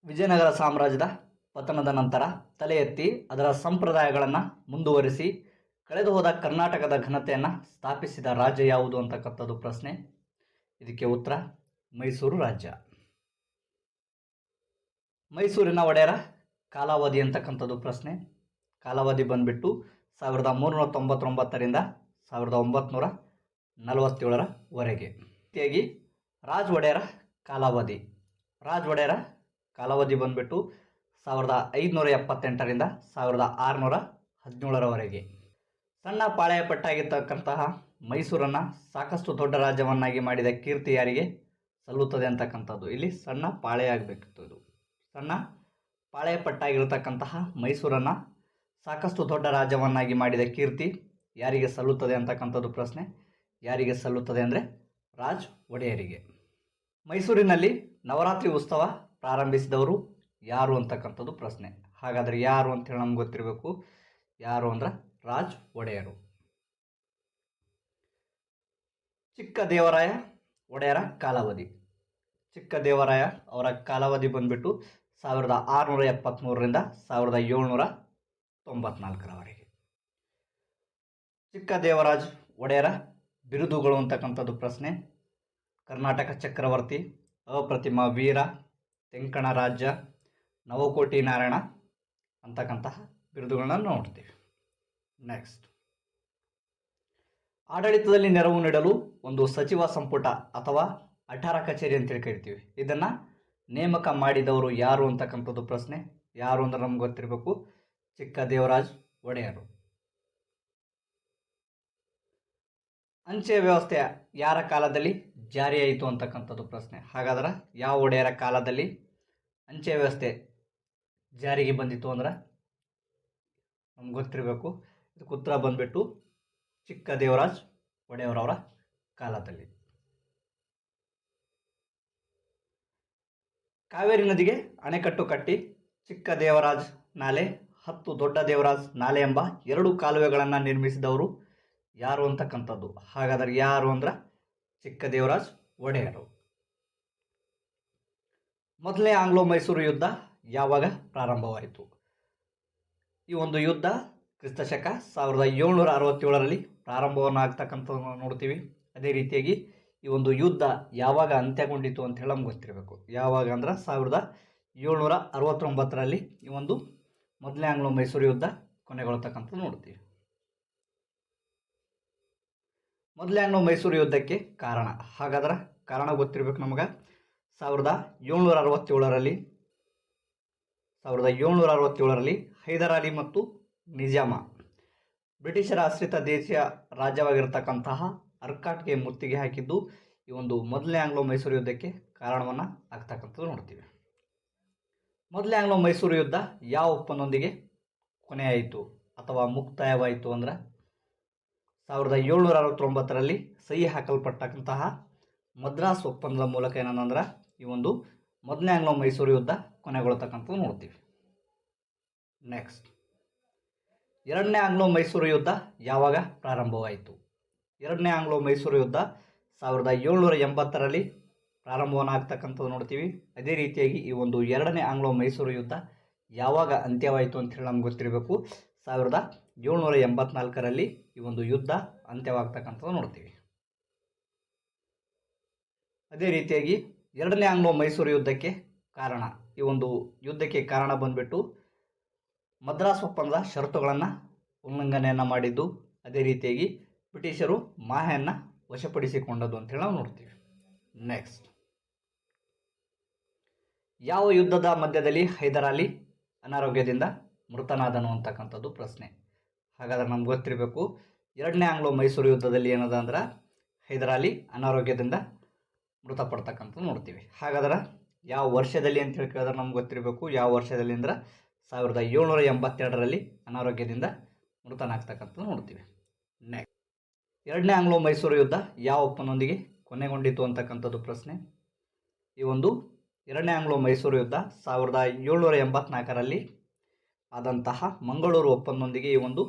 ವಿಜಯನಗರ ಸಾಮ್ರಾಜ್ಯದ ಪತನದ ನಂತರ ತಲೆ ಎತ್ತಿ ಅದರ ಸಂಪ್ರದಾಯಗಳನ್ನು ಮುಂದುವರಿಸಿ ಕಳೆದು ಹೋದ ಕರ್ನಾಟಕದ ಘನತೆಯನ್ನು ಸ್ಥಾಪಿಸಿದ ರಾಜ್ಯ ಯಾವುದು ಅಂತಕ್ಕಂಥದ್ದು ಪ್ರಶ್ನೆ. ಇದಕ್ಕೆ ಉತ್ತರ ಮೈಸೂರು ರಾಜ್ಯ. ಮೈಸೂರಿನ ಒಡೆಯರ ಕಾಲಾವಧಿ ಅಂತಕ್ಕಂಥದ್ದು ಪ್ರಶ್ನೆ. ಕಾಲಾವಧಿ ಬಂದ್ಬಿಟ್ಟು 1399ರಿಂದ 1947ರವರೆಗೆ. ರೀತಿಯಾಗಿ ರಾಜ ಒಡೆಯರ ಕಾಲಾವಧಿ ಬಂದ್ಬಿಟ್ಟು 1578ರಿಂದ 1617ರವರೆಗೆ. ಸಣ್ಣ ಪಾಳೆಯ ಪಟ್ಟಾಗಿರ್ತಕ್ಕಂತಹ ಮೈಸೂರನ್ನು ಸಾಕಷ್ಟು ದೊಡ್ಡ ರಾಜ್ಯವನ್ನಾಗಿ ಮಾಡಿದ ಕೀರ್ತಿ ಯಾರಿಗೆ ಸಲ್ಲುತ್ತದೆ ಅಂತಕ್ಕಂಥದ್ದು. ಇಲ್ಲಿ ಸಣ್ಣ ಪಾಳೆಯ ಆಗಬೇಕಿತ್ತು. ಇದು ಸಣ್ಣ ಪಾಳೆಯ ಪಟ್ಟಾಗಿರ್ತಕ್ಕಂತಹ ಮೈಸೂರನ್ನು ಸಾಕಷ್ಟು ದೊಡ್ಡ ರಾಜ್ಯವನ್ನಾಗಿ ಮಾಡಿದ ಕೀರ್ತಿ ಯಾರಿಗೆ ಸಲ್ಲುತ್ತದೆ ಅಂತಕ್ಕಂಥದ್ದು ಪ್ರಶ್ನೆ. ಯಾರಿಗೆ ಸಲ್ಲುತ್ತದೆ ಅಂದರೆ ರಾಜ ಒಡೆಯರಿಗೆ. ಮೈಸೂರಿನಲ್ಲಿ ನವರಾತ್ರಿ ಉತ್ಸವ ಪ್ರಾರಂಭಿಸಿದವರು ಯಾರು ಅಂತಕ್ಕಂಥದ್ದು ಪ್ರಶ್ನೆ. ಹಾಗಾದರೆ ಯಾರು ಅಂತೇಳಿ ನಮ್ಗೆ ಗೊತ್ತಿರಬೇಕು. ಯಾರು ಅಂದ್ರೆ ರಾಜ ಒಡೆಯರು. ಚಿಕ್ಕದೇವರಾಯ ಒಡೆಯರ ಕಾಲಾವಧಿ. ಚಿಕ್ಕದೇವರಾಯ ಅವರ ಕಾಲಾವಧಿ ಬಂದ್ಬಿಟ್ಟು 1673ರಿಂದ 1794ರವರೆಗೆ. ಚಿಕ್ಕದೇವರಾಜ ಒಡೆಯರ ಬಿರುದುಗಳು ಅಂತಕ್ಕಂಥದ್ದು ಪ್ರಶ್ನೆ. ಕರ್ನಾಟಕ ಚಕ್ರವರ್ತಿ, ಅಪ್ರತಿಮ ವೀರ, ತೆಂಕಣ ರಾಜ್ಯ, ನವಕೋಟಿ ನಾರಾಯಣ ಅಂತಕ್ಕಂತಹ ಬಿರುದುಗಳನ್ನ ನೋಡ್ತೀವಿ. ನೆಕ್ಸ್ಟ್, ಆಡಳಿತದಲ್ಲಿ ನೆರವು ನೀಡಲು ಒಂದು ಸಚಿವ ಸಂಪುಟ ಅಥವಾ ಅಠಾರ ಕಚೇರಿ ಅಂತೇಳಿ ಕರಿತೀವಿ. ಇದನ್ನು ನೇಮಕ ಮಾಡಿದವರು ಯಾರು ಅಂತಕ್ಕಂಥದ್ದು ಪ್ರಶ್ನೆ. ಯಾರು ಅಂದ್ರೆ ನಮ್ಗೆ ಗೊತ್ತಿರಬೇಕು. ಚಿಕ್ಕದೇವರಾಜ ಒಡೆಯರು. ಅಂಚೆ ವ್ಯವಸ್ಥೆ ಯಾರ ಕಾಲದಲ್ಲಿ ಜಾರಿಯಾಯಿತು ಅಂತಕ್ಕಂಥದ್ದು ಪ್ರಶ್ನೆ. ಹಾಗಾದ್ರೆ ಯಾವ ಒಡೆಯರ ಕಾಲದಲ್ಲಿ ಅಂಚೆ ವ್ಯವಸ್ಥೆ ಜಾರಿಗೆ ಬಂದಿತ್ತು ಅಂದ್ರೆ ನಮ್ಗೆ ಗೊತ್ತಿರಬೇಕು. ಇದಕ್ಕೆ ಉತ್ತರ ಬಂದ್ಬಿಟ್ಟು ಚಿಕ್ಕದೇವರಾಜ ಒಡೆಯವರವರ ಕಾಲದಲ್ಲಿ. ಕಾವೇರಿ ನದಿಗೆ ಅಣೆಕಟ್ಟು ಕಟ್ಟಿ ಚಿಕ್ಕದೇವರಾಜ ನಾಲೆ, 10 ದೊಡ್ಡ ದೇವರಾಜ ನಾಲೆ ಎಂಬ 2 ಕಾಲುವೆಗಳನ್ನು ನಿರ್ಮಿಸಿದವರು ಯಾರು ಅಂತಕ್ಕಂಥದ್ದು. ಹಾಗಾದರೆ ಯಾರು ಅಂದ್ರೆ ಚಿಕ್ಕದೇವರಾಜ ಒಡೆಯರು. ಮೊದಲನೇ ಆಂಗ್ಲೋ ಮೈಸೂರು ಯುದ್ಧ ಯಾವಾಗ ಪ್ರಾರಂಭವಾಯಿತು? ಈ ಒಂದು ಯುದ್ಧ ಕ್ರಿಸ್ತಶಕ 1767ರಲ್ಲಿ ಪ್ರಾರಂಭವನ್ನಾಗ್ತಕ್ಕಂಥದ್ದು ನೋಡ್ತೀವಿ. ಅದೇ ರೀತಿಯಾಗಿ ಈ ಒಂದು ಯುದ್ಧ ಯಾವಾಗ ಅಂತ್ಯಗೊಂಡಿತು ಅಂತ ಹೇಳಿ ನಮ್ಗೆ ಗೊತ್ತಿರಬೇಕು. ಯಾವಾಗ ಅಂದ್ರೆ 1769ರಲ್ಲಿ ಈ ಒಂದು ಮೊದಲನೇ ಆಂಗ್ಲೋ ಮೈಸೂರು ಯುದ್ಧ ಕೊನೆಗೊಳ್ತಕ್ಕಂಥದ್ದು ನೋಡ್ತೀವಿ. ಮೊದಲನೇ ಆಂಗ್ಲೋ ಮೈಸೂರು ಯುದ್ಧಕ್ಕೆ ಕಾರಣ. ಹಾಗಾದ್ರೆ ಕಾರಣ ಗೊತ್ತಿರಬೇಕು ನಮಗೆ. 1767ರಲ್ಲಿ ಹೈದರಾಲಿ ಮತ್ತು ನಿಜಾಮ ಬ್ರಿಟಿಷರ ಆಶ್ರಿತ ದೇಶೀಯ ರಾಜ್ಯವಾಗಿರ್ತಕ್ಕಂತಹ ಅರ್ಕಾಟ್ಗೆ ಮುತ್ತಿಗೆ ಹಾಕಿದ್ದು ಈ ಒಂದು ಮೊದಲನೇ ಆಂಗ್ಲೋ ಮೈಸೂರು ಯುದ್ಧಕ್ಕೆ ಕಾರಣವನ್ನು ಆಗ್ತಕ್ಕಂಥದ್ದು ನೋಡ್ತೀವಿ. ಮೊದಲನೇ ಆಂಗ್ಲೋ ಮೈಸೂರು ಯುದ್ಧ ಯಾವ ಒಪ್ಪಂದದೊಂದಿಗೆ ಕೊನೆಯಾಯಿತು ಅಥವಾ ಮುಕ್ತಾಯವಾಯಿತು ಅಂದ್ರೆ 1769ರಲ್ಲಿ ಸಹಿ ಹಾಕಲ್ಪಟ್ಟಂತಹ ಮದ್ರಾಸ್ ಒಪ್ಪಂದದ ಮೂಲಕ ಏನಂದ್ರೆ ಈ ಒಂದು ಮೊದಲನೇ ಆಂಗ್ಲೋ ಮೈಸೂರು ಯುದ್ಧ ಕೊನೆಗೊಳ್ತಕ್ಕಂಥದ್ದು ನೋಡ್ತೀವಿ. ನೆಕ್ಸ್ಟ್, ಎರಡನೇ ಆಂಗ್ಲೋ ಮೈಸೂರು ಯುದ್ಧ ಯಾವಾಗ ಪ್ರಾರಂಭವಾಯಿತು? ಎರಡನೇ ಆಂಗ್ಲೋ ಮೈಸೂರು ಯುದ್ಧ 1780ರಲ್ಲಿ ಪ್ರಾರಂಭವನ್ನಾಗ್ತಕ್ಕಂಥದ್ದು ನೋಡ್ತೀವಿ. ಅದೇ ರೀತಿಯಾಗಿ ಈ ಒಂದು ಎರಡನೇ ಆಂಗ್ಲೋ ಮೈಸೂರು ಯುದ್ಧ ಯಾವಾಗ ಅಂತ್ಯವಾಯಿತು ಅಂತ ಹೇಳಿ ನಮ್ಗೆ ಗೊತ್ತಿರಬೇಕು. 1784ರಲ್ಲಿ ಈ ಒಂದು ಯುದ್ಧ ಅಂತ್ಯವಾಗ್ತಕ್ಕಂಥದ್ದು ನೋಡ್ತೀವಿ. ಅದೇ ರೀತಿಯಾಗಿ ಎರಡನೇ ಆಂಗ್ಲೋ ಮೈಸೂರು ಯುದ್ಧಕ್ಕೆ ಕಾರಣ, ಈ ಒಂದು ಯುದ್ಧಕ್ಕೆ ಕಾರಣ ಬಂದ್ಬಿಟ್ಟು ಮದ್ರಾಸ್ ಒಪ್ಪಂದದ ಷರತ್ತುಗಳನ್ನು ಉಲ್ಲಂಘನೆಯನ್ನು ಮಾಡಿದ್ದು. ಅದೇ ರೀತಿಯಾಗಿ ಬ್ರಿಟಿಷರು ಮಾಹೆಯನ್ನು ವಶಪಡಿಸಿಕೊಂಡದ್ದು ಅಂತೇಳಿ ನಾವು ನೋಡ್ತೀವಿ. ನೆಕ್ಸ್ಟ್, ಯಾವ ಯುದ್ಧದ ಮಧ್ಯದಲ್ಲಿ ಹೈದರಾಲಿ ಅನಾರೋಗ್ಯದಿಂದ ಮೃತನಾದನು ಅಂತಕ್ಕಂಥದ್ದು ಪ್ರಶ್ನೆ. ಹಾಗಾದ್ರೆ ನಮ್ಗೆ ಗೊತ್ತಿರಬೇಕು. ಎರಡನೇ ಆಂಗ್ಲೋ ಮೈಸೂರು ಯುದ್ಧದಲ್ಲಿ ಏನದ ಅಂದ್ರೆ ಹೈದರಾಲಿ ಅನಾರೋಗ್ಯದಿಂದ ಮೃತಪಡ್ತಕ್ಕಂಥದ್ದು ನೋಡ್ತೀವಿ. ಹಾಗಾದ್ರೆ ಯಾವ ವರ್ಷದಲ್ಲಿ ಅಂತ ಹೇಳಿ ಕೇಳಿದ್ರೆ ನಮ್ಗೆ ಗೊತ್ತಿರಬೇಕು. ಯಾವ ವರ್ಷದಲ್ಲಿ ಅಂದ್ರೆ 1782ರಲ್ಲಿ ಅನಾರೋಗ್ಯದಿಂದ ಮೃತನಾಗ್ತಕ್ಕಂಥದ್ದು ನೋಡ್ತೀವಿ. ನೆಕ್ಸ್ಟ್, ಎರಡನೇ ಆಂಗ್ಲೋ ಮೈಸೂರು ಯುದ್ಧ ಯಾವ ಒಪ್ಪಂದದೊಂದಿಗೆ ಕೊನೆಗೊಂಡಿತು ಅಂತಕ್ಕಂಥದ್ದು ಪ್ರಶ್ನೆ. ಈ ಒಂದು ಎರಡನೇ ಆಂಗ್ಲೋ ಮೈಸೂರು ಯುದ್ಧ 1784ರಲ್ಲಿ ಆದಂತಹ ಮಂಗಳೂರು ಒಪ್ಪಂದದೊಂದಿಗೆ ಈ ಒಂದು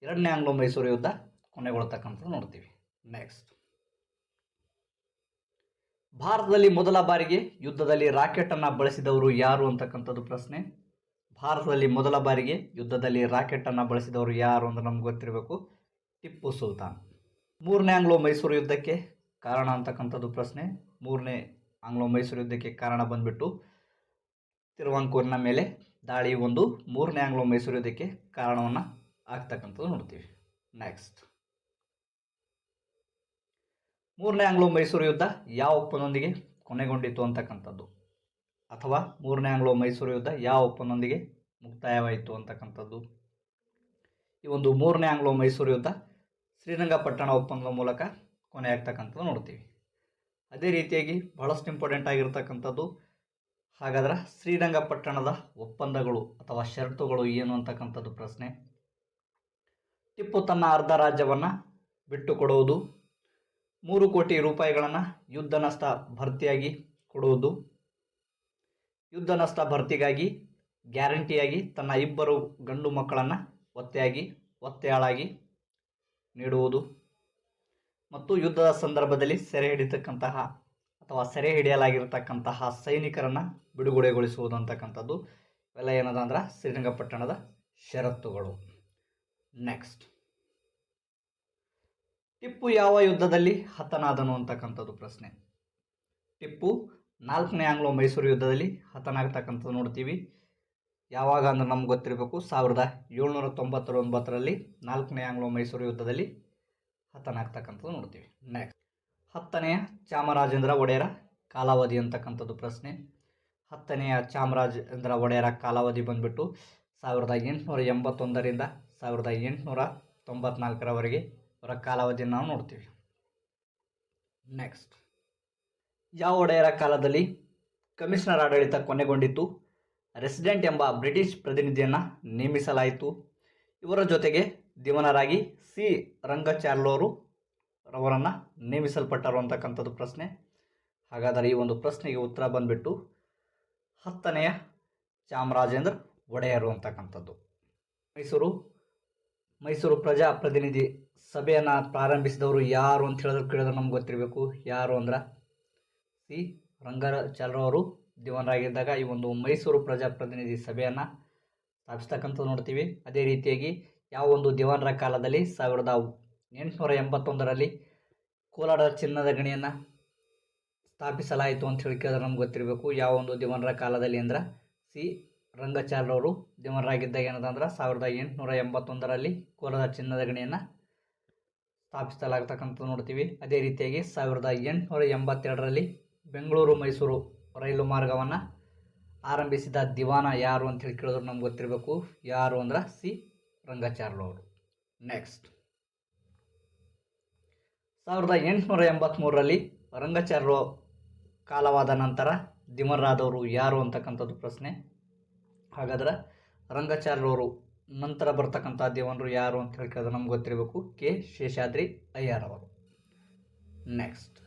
ಎರಡನೇ ಆಂಗ್ಲೋ ಮೈಸೂರು ಯುದ್ಧ ಕೊನೆಗೊಳ್ತಕ್ಕಂಥದ್ದು ನೋಡ್ತೀವಿ. ನೆಕ್ಸ್ಟ್, ಭಾರತದಲ್ಲಿ ಮೊದಲ ಬಾರಿಗೆ ಯುದ್ಧದಲ್ಲಿ ರಾಕೆಟನ್ನು ಬಳಸಿದವರು ಯಾರು ಅಂತಕ್ಕಂಥದ್ದು ಪ್ರಶ್ನೆ. ಭಾರತದಲ್ಲಿ ಮೊದಲ ಬಾರಿಗೆ ಯುದ್ಧದಲ್ಲಿ ರಾಕೆಟನ್ನು ಬಳಸಿದವರು ಯಾರು ಅಂತ ನಮ್ಗೆ ಗೊತ್ತಿರಬೇಕು. ಟಿಪ್ಪು ಸುಲ್ತಾನ್. ಮೂರನೇ ಆಂಗ್ಲೋ ಮೈಸೂರು ಯುದ್ಧಕ್ಕೆ ಕಾರಣ ಅಂತಕ್ಕಂಥದ್ದು ಪ್ರಶ್ನೆ. ಮೂರನೇ ಆಂಗ್ಲೋ ಮೈಸೂರು ಯುದ್ಧಕ್ಕೆ ಕಾರಣ ಬಂದ್ಬಿಟ್ಟು ತಿರುವಾಂಕೂರಿನ ಮೇಲೆ ದಾಳಿ ಒಂದು ಮೂರನೇ ಆಂಗ್ಲೋ ಮೈಸೂರು ಯುದ್ಧಕ್ಕೆ ಕಾರಣವನ್ನು ಆಗ್ತಕ್ಕಂಥದ್ದು ನೋಡ್ತೀವಿ. ನೆಕ್ಸ್ಟ್, ಮೂರನೇ ಆಂಗ್ಲೋ ಮೈಸೂರು ಯುದ್ಧ ಯಾವ ಒಪ್ಪಂದದೊಂದಿಗೆ ಕೊನೆಗೊಂಡಿತು ಅಂತಕ್ಕಂಥದ್ದು, ಅಥವಾ ಮೂರನೇ ಆಂಗ್ಲೋ ಮೈಸೂರು ಯುದ್ಧ ಯಾವ ಒಪ್ಪಂದದೊಂದಿಗೆ ಮುಕ್ತಾಯವಾಯಿತು ಅಂತಕ್ಕಂಥದ್ದು. ಈ ಒಂದು ಮೂರನೇ ಆಂಗ್ಲೋ ಮೈಸೂರು ಯುದ್ಧ ಶ್ರೀರಂಗಪಟ್ಟಣ ಒಪ್ಪಂದದ ಮೂಲಕ ಕೊನೆಯಾಗ್ತಕ್ಕಂಥದ್ದು ನೋಡ್ತೀವಿ. ಅದೇ ರೀತಿಯಾಗಿ ಬಹಳಷ್ಟು ಇಂಪಾರ್ಟೆಂಟ್ ಆಗಿರ್ತಕ್ಕಂಥದ್ದು, ಹಾಗಾದ್ರೆ ಶ್ರೀರಂಗಪಟ್ಟಣದ ಒಪ್ಪಂದಗಳು ಅಥವಾ ಷರತ್ತುಗಳು ಏನು ಅಂತಕ್ಕಂಥದ್ದು ಪ್ರಶ್ನೆ. ಟಿಪ್ಪು ತನ್ನ ಅರ್ಧ ರಾಜ್ಯವನ್ನು ಬಿಟ್ಟು ಕೊಡುವುದು, 3 ಕೋಟಿ ರೂಪಾಯಿಗಳನ್ನು ಯುದ್ಧ ನಷ್ಟ ಭರ್ತಿಯಾಗಿ ಕೊಡುವುದು, ಯುದ್ಧ ನಷ್ಟ ಭರ್ತಿಗಾಗಿ ಗ್ಯಾರಂಟಿಯಾಗಿ ತನ್ನ 2 ಗಂಡು ಮಕ್ಕಳನ್ನು ಒತ್ತೆಯಾಳಾಗಿ ನೀಡುವುದು, ಮತ್ತು ಯುದ್ಧದ ಸಂದರ್ಭದಲ್ಲಿ ಸೆರೆ ಹಿಡಿಯಲಾಗಿರ್ತಕ್ಕಂತಹ ಸೈನಿಕರನ್ನು ಬಿಡುಗಡೆಗೊಳಿಸುವುದು ಅಂತಕ್ಕಂಥದ್ದು ಇವೆಲ್ಲ ಏನದ ಅಂದ್ರೆ ಶ್ರೀರಂಗಪಟ್ಟಣದ ಷರತ್ತುಗಳು. ನೆಕ್ಸ್ಟ್, ಟಿಪ್ಪು ಯಾವ ಯುದ್ಧದಲ್ಲಿ ಹತನಾದನು ಅಂತಕ್ಕಂಥದ್ದು ಪ್ರಶ್ನೆ. ಟಿಪ್ಪು 4ನೇ ಆಂಗ್ಲೋ ಮೈಸೂರು ಯುದ್ಧದಲ್ಲಿ ಹತನಾಗ್ತಕ್ಕಂಥದ್ದು ನೋಡ್ತೀವಿ. ಯಾವಾಗ ಅಂದ್ರೆ ನಮ್ಗೆ ಗೊತ್ತಿರಬೇಕು, 1799ರಲ್ಲಿ 4ನೇ ಆಂಗ್ಲೋ ಮೈಸೂರು ಯುದ್ಧದಲ್ಲಿ ಹತನಾಗ್ತಕ್ಕಂಥದ್ದು ನೋಡ್ತೀವಿ. ನೆಕ್ಸ್ಟ್, 10ನೆಯ ಚಾಮರಾಜೇಂದ್ರ ಒಡೆಯರ ಕಾಲಾವಧಿ ಅಂತಕ್ಕಂಥದ್ದು ಪ್ರಶ್ನೆ. 10ನೆಯ ಚಾಮರಾಜೇಂದ್ರ ಒಡೆಯರ ಕಾಲಾವಧಿ ಬಂದ್ಬಿಟ್ಟು 1881ರಿಂದ 1894ರವರೆಗೆ ಅವರ ಕಾಲಾವಧಿಯನ್ನು ನಾವು ನೋಡ್ತೀವಿ. ನೆಕ್ಸ್ಟ್, ಯಾವ ಒಡೆಯರ ಕಾಲದಲ್ಲಿ ಕಮಿಷನರ್ ಆಡಳಿತ ಕೊನೆಗೊಂಡಿತು, ರೆಸಿಡೆಂಟ್ ಎಂಬ ಬ್ರಿಟಿಷ್ ಪ್ರತಿನಿಧಿಯನ್ನು ನೇಮಿಸಲಾಯಿತು, ಇವರ ಜೊತೆಗೆ ದಿವಾನರಾಗಿ ಸಿ ರಂಗಚಾರ್ಲೋರು ರವರನ್ನು ನೇಮಿಸಲ್ಪಟ್ಟರು ಅಂತಕ್ಕಂಥದ್ದು ಪ್ರಶ್ನೆ. ಹಾಗಾದರೆ ಈ ಒಂದು ಪ್ರಶ್ನೆಗೆ ಉತ್ತರ ಬಂದ್ಬಿಟ್ಟು 10ನೆಯ ಚಾಮರಾಜೇಂದ್ರ ಒಡೆಯರು ಅಂತಕ್ಕಂಥದ್ದು. ಮೈಸೂರು ಪ್ರಜಾಪ್ರತಿನಿಧಿ ಸಭೆಯನ್ನು ಪ್ರಾರಂಭಿಸಿದವರು ಯಾರು ಅಂತ ಕೇಳಿದ್ರೆ ನಮ್ಗೆ ಗೊತ್ತಿರಬೇಕು. ಯಾರು ಅಂದ್ರೆ ಸಿ ರಂಗಚಾರ್ಲವರು ದಿವಾನರಾಗಿದ್ದಾಗ ಈ ಒಂದು ಮೈಸೂರು ಪ್ರಜಾಪ್ರತಿನಿಧಿ ಸಭೆಯನ್ನು ಸ್ಥಾಪಿಸ್ತಕ್ಕಂಥದ್ದು ನೋಡ್ತೀವಿ. ಅದೇ ರೀತಿಯಾಗಿ ಯಾವ ಒಂದು ದಿವಾನರ ಕಾಲದಲ್ಲಿ 1881ರಲ್ಲಿ ಕೋಲಾರ ಚಿನ್ನದ ಗಣಿಯನ್ನು ಸ್ಥಾಪಿಸಲಾಯಿತು ಅಂತ ಕೇಳಿದ್ರೆ ನಮ್ಗೆ ಗೊತ್ತಿರಬೇಕು. ಯಾವ ಒಂದು ದಿವಾನರ ಕಾಲದಲ್ಲಿ ಅಂದ್ರೆ ಸಿ ರಂಗಚಾರ್ಲವರು ದಿವಾನರಾಗಿದ್ದಾಗ ಏನದಂದ್ರೆ 1881ರಲ್ಲಿ ಕೋಲಾರ ಚಿನ್ನದ ಗಣಿಯನ್ನು ಸ್ಥಾಪಿಸಲಾಗ್ತಕ್ಕಂಥದ್ದು ನೋಡ್ತೀವಿ. ಅದೇ ರೀತಿಯಾಗಿ 1882ರಲ್ಲಿ ಬೆಂಗಳೂರು ಮೈಸೂರು ರೈಲು ಮಾರ್ಗವನ್ನು ಆರಂಭಿಸಿದ ದಿವಾನ ಯಾರು ಅಂತ ಹೇಳಿ ಕೇಳಿದ್ರು ನಮ್ಗೆ ಗೊತ್ತಿರಬೇಕು. ಯಾರು ಅಂದ್ರೆ ಸಿ ರಂಗಚಾರ್ಲವರು. ನೆಕ್ಸ್ಟ್, 1883ರಲ್ಲಿ ರಂಗಚಾರ್ಲ ಕಾಲವಾದ ನಂತರ ದಿವಾನರಾದವರು ಯಾರು ಅಂತಕ್ಕಂಥದ್ದು ಪ್ರಶ್ನೆ. ಹಾಗಾದ್ರೆ ರಂಗಚಾರ್ಲವರು ನಂತರ ಬರ್ತಕ್ಕಂಥ ದಿವಾನರು ಯಾರು ಅಂತ ಕೇಳಿದ್ರೆ ನಮ್ಗೆ ಗೊತ್ತಿರಬೇಕು. ಕೆ ಶೇಷಾದ್ರಿ ಅಯ್ಯರ್ ಅವರು. ನೆಕ್ಸ್ಟ್,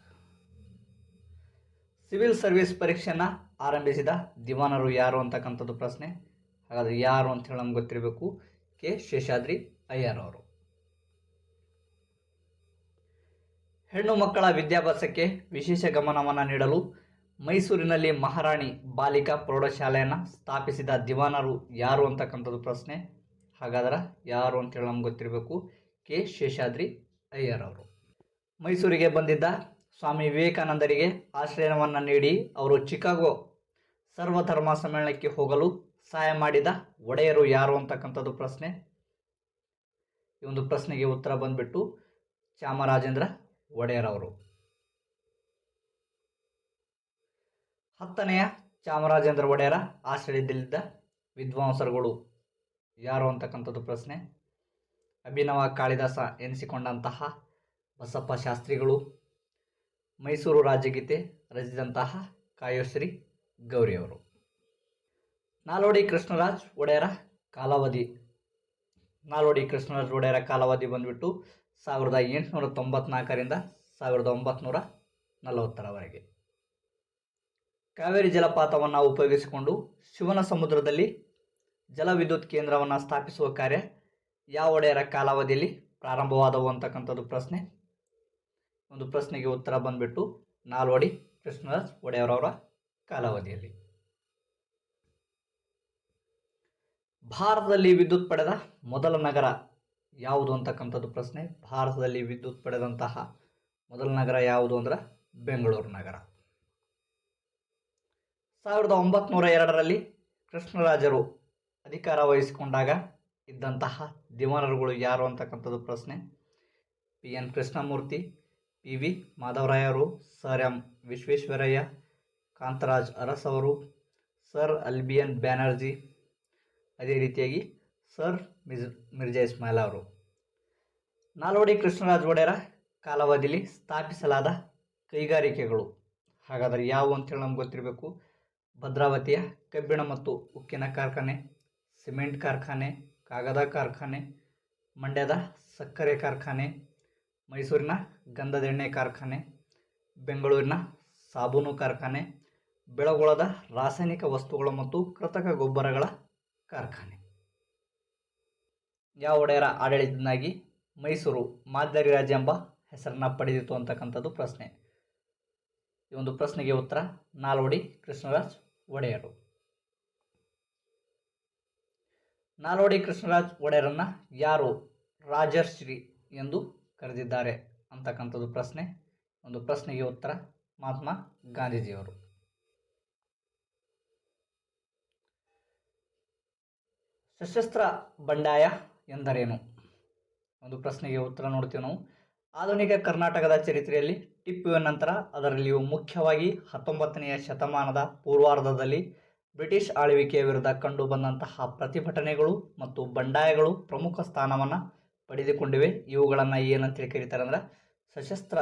ಸಿವಿಲ್ ಸರ್ವಿಸ್ ಪರೀಕ್ಷೆಯನ್ನು ಆರಂಭಿಸಿದ ದಿವಾನರು ಯಾರು ಅಂತಕ್ಕಂಥದ್ದು ಪ್ರಶ್ನೆ. ಹಾಗಾದರೆ ಯಾರು ಅಂತ ಹೇಳಿ ನಮ್ಗೆ ಗೊತ್ತಿರಬೇಕು. ಕೆ ಶೇಷಾದ್ರಿ ಅಯ್ಯರ್ ಅವರು. ಹೆಣ್ಣು ಮಕ್ಕಳ ವಿದ್ಯಾಭ್ಯಾಸಕ್ಕೆ ವಿಶೇಷ ಗಮನವನ್ನು ನೀಡಲು ಮೈಸೂರಿನಲ್ಲಿ ಮಹಾರಾಣಿ ಬಾಲಿಕಾ ಪ್ರೌಢಶಾಲೆಯನ್ನು ಸ್ಥಾಪಿಸಿದ ದಿವಾನರು ಯಾರು ಅಂತಕ್ಕಂಥದ್ದು ಪ್ರಶ್ನೆ. ಹಾಗಾದ್ರೆ ಯಾರು ಅಂತೇಳಿ ನಮ್ಗೆ ಗೊತ್ತಿರಬೇಕು. ಕೆ ಶೇಷಾದ್ರಿ ಅಯ್ಯರ್ ಅವರು. ಮೈಸೂರಿಗೆ ಬಂದಿದ್ದ ಸ್ವಾಮಿ ವಿವೇಕಾನಂದರಿಗೆ ಆಶ್ರಯವನ್ನು ನೀಡಿ ಅವರು ಚಿಕಾಗೋ ಸರ್ವಧರ್ಮ ಸಮ್ಮೇಳನಕ್ಕೆ ಹೋಗಲು ಸಹಾಯ ಮಾಡಿದ ಒಡೆಯರು ಯಾರು ಅಂತಕ್ಕಂಥದ್ದು ಪ್ರಶ್ನೆ. ಈ ಒಂದು ಪ್ರಶ್ನೆಗೆ ಉತ್ತರ ಬಂದ್ಬಿಟ್ಟು ಚಾಮರಾಜೇಂದ್ರ ಒಡೆಯರ್ ಅವರು. 10ನೆಯ ಚಾಮರಾಜೇಂದ್ರ ಒಡೆಯರ ಆಶ್ರಯದಲ್ಲಿದ್ದ ವಿದ್ವಾಂಸರುಗಳು ಯಾರು ಅಂತಕ್ಕಂಥದ್ದು ಪ್ರಶ್ನೆ. ಅಭಿನವ ಕಾಳಿದಾಸ ಎನಿಸಿಕೊಂಡಂತಹ ಬಸಪ್ಪ ಶಾಸ್ತ್ರಿಗಳು, ಮೈಸೂರು ರಾಜ್ಯಗೀತೆ ರಚಿಸಿದಂತಹ ಕಾಯೋಶ್ರೀ ಗೌರಿಯವರು. ನಾಲ್ವಡಿ ಕೃಷ್ಣರಾಜ ಒಡೆಯರ ಕಾಲಾವಧಿ ಬಂದ್ಬಿಟ್ಟು 1894ರಿಂದ 1940ರವರೆಗೆ. ಕಾವೇರಿ ಜಲಪಾತವನ್ನು ಉಪಯೋಗಿಸಿಕೊಂಡು ಶಿವನ ಸಮುದ್ರದಲ್ಲಿ ಜಲವಿದ್ಯುತ್ ಕೇಂದ್ರವನ್ನು ಸ್ಥಾಪಿಸುವ ಕಾರ್ಯ ಯಾವ ಒಡೆಯರ ಕಾಲಾವಧಿಯಲ್ಲಿ ಪ್ರಾರಂಭವಾದವು ಅಂತಕ್ಕಂಥದ್ದು ಪ್ರಶ್ನೆ. ಒಂದು ಪ್ರಶ್ನೆಗೆ ಉತ್ತರ ಬಂದ್ಬಿಟ್ಟು ನಾಲ್ವಡಿ ಕೃಷ್ಣರಾಜ ಒಡೆಯರ್ ಅವರ ಕಾಲಾವಧಿಯಲ್ಲಿ. ಭಾರತದಲ್ಲಿ ವಿದ್ಯುತ್ ಪಡೆದ ಮೊದಲ ನಗರ ಯಾವುದು ಅಂತಕ್ಕಂಥದ್ದು ಪ್ರಶ್ನೆ. ಭಾರತದಲ್ಲಿ ವಿದ್ಯುತ್ ಪಡೆದಂತಹ ಮೊದಲ ನಗರ ಯಾವುದು ಅಂದ್ರೆ ಬೆಂಗಳೂರು ನಗರ. 1902ರಲ್ಲಿ ಕೃಷ್ಣರಾಜರು ಅಧಿಕಾರ ವಹಿಸಿಕೊಂಡಾಗ ಇದ್ದಂತಹ ದಿವಾನರುಗಳು ಯಾರು ಅಂತಕ್ಕಂಥದ್ದು ಪ್ರಶ್ನೆ. PN ಕೃಷ್ಣಮೂರ್ತಿ, PV ಮಾಧವರಾಯರು, ಸರ್ ಎಂ ವಿಶ್ವೇಶ್ವರಯ್ಯ, ಕಾಂತರಾಜ್ ಅರಸ್ ಅವರು, ಸರ್ ಅಲ್ಬಿಯನ್ ಬ್ಯಾನರ್ಜಿ, ಅದೇ ರೀತಿಯಾಗಿ ಸರ್ ಮಿರ್ಜಾ ಇಸ್ಮಾಯಿಲ್ ಅವರು. ನಾಲ್ವಡಿ ಕೃಷ್ಣರಾಜ ಒಡೆಯರ ಕಾಲಾವಧಿಯಲ್ಲಿ ಸ್ಥಾಪಿಸಲಾದ ಕೈಗಾರಿಕೆಗಳು ಹಾಗಾದರೆ ಯಾವುವು ಅಂತೇಳಿ ನಮ್ಗೆ ಗೊತ್ತಿರಬೇಕು. ಭದ್ರಾವತಿಯ ಕಬ್ಬಿಣ ಮತ್ತು ಉಕ್ಕಿನ ಕಾರ್ಖಾನೆ, ಸಿಮೆಂಟ್ ಕಾರ್ಖಾನೆ, ಕಾಗದ ಕಾರ್ಖಾನೆ, ಮಂಡ್ಯದ ಸಕ್ಕರೆ ಕಾರ್ಖಾನೆ, ಮೈಸೂರಿನ ಗಂಧದ ಎಣ್ಣೆ ಕಾರ್ಖಾನೆ, ಬೆಂಗಳೂರಿನ ಸಾಬೂನು ಕಾರ್ಖಾನೆ, ಬೆಳಗೊಳದ ರಾಸಾಯನಿಕ ವಸ್ತುಗಳು ಮತ್ತು ಕೃತಕ ಗೊಬ್ಬರಗಳ ಕಾರ್ಖಾನೆ. ಯಾವ ಒಡೆಯರ ಆಡಳಿತದಿಂದಾಗಿ ಮೈಸೂರು ಮಾದರಿ ರಾಜ್ಯ ಎಂಬ ಹೆಸರನ್ನು ಪಡೆದಿತ್ತು ಅಂತಕ್ಕಂಥದ್ದು ಪ್ರಶ್ನೆ. ಈ ಒಂದು ಪ್ರಶ್ನೆಗೆ ಉತ್ತರ ನಾಲ್ವಡಿ ಕೃಷ್ಣರಾಜ ಒಡೆಯರು. ನಾಲ್ವಡಿ ಕೃಷ್ಣರಾಜ ಒಡೆಯರನ್ನ ಯಾರು ರಾಜರ್ಷಿ ಎಂದು ಕರೆದಿದ್ದಾರೆ ಅಂತಕ್ಕಂಥದ್ದು ಪ್ರಶ್ನೆ. ಒಂದು ಪ್ರಶ್ನೆಗೆ ಉತ್ತರ ಮಹಾತ್ಮ ಗಾಂಧೀಜಿಯವರು. ಸಶಸ್ತ್ರ ಬಂಡಾಯ ಎಂದರೇನು? ಒಂದು ಪ್ರಶ್ನೆಗೆ ಉತ್ತರ ನೋಡ್ತೀವಿ ನಾವು. ಆಧುನಿಕ ಕರ್ನಾಟಕದ ಚರಿತ್ರೆಯಲ್ಲಿ ಟಿಪ್ಪುವಿನ ನಂತರ ಅದರಲ್ಲಿಯೂ ಮುಖ್ಯವಾಗಿ 19ನೇ ಶತಮಾನದ ಪೂರ್ವಾರ್ಧದಲ್ಲಿ ಬ್ರಿಟಿಷ್ ಆಳ್ವಿಕೆಯ ವಿರುದ್ಧ ಕಂಡು ಬಂದಂತಹ ಪ್ರತಿಭಟನೆಗಳು ಮತ್ತು ಬಂಡಾಯಗಳು ಪ್ರಮುಖ ಸ್ಥಾನವನ್ನು ಪಡೆದುಕೊಂಡಿವೆ. ಇವುಗಳನ್ನು ಏನಂತೇಳಿ ಕರೀತಾರೆ ಅಂದ್ರೆ ಸಶಸ್ತ್ರ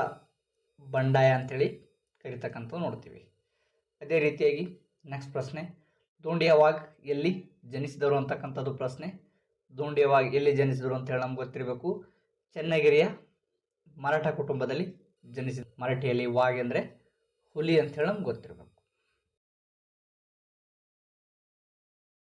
ಬಂಡಾಯ ಅಂತೇಳಿ ಕರಿತಕ್ಕಂಥದ್ದು ನೋಡ್ತೀವಿ. ಅದೇ ರೀತಿಯಾಗಿ ನೆಕ್ಸ್ಟ್ ಪ್ರಶ್ನೆ, ಧೋಂಡಿಯ ವಾಘ್ ಎಲ್ಲಿ ಜನಿಸಿದರು ಅಂತಕ್ಕಂಥದ್ದು ಪ್ರಶ್ನೆ. ಧೋಂಡಿಯ ವಾಘ್ ಎಲ್ಲಿ ಜನಿಸಿದರು ಅಂತೇಳಿ ನಮ್ಗೆ ಗೊತ್ತಿರಬೇಕು. ಚೆನ್ನಗಿರಿಯ ಮರಾಠ ಕುಟುಂಬದಲ್ಲಿ ಜನಿಸಿದ. ಮರಾಠಿಯಲ್ಲಿ ವಾಘ್ ಅಂದರೆ ಹುಲಿ ಅಂತೇಳಿ ನಮ್ಗೆ ಗೊತ್ತಿರಬೇಕು.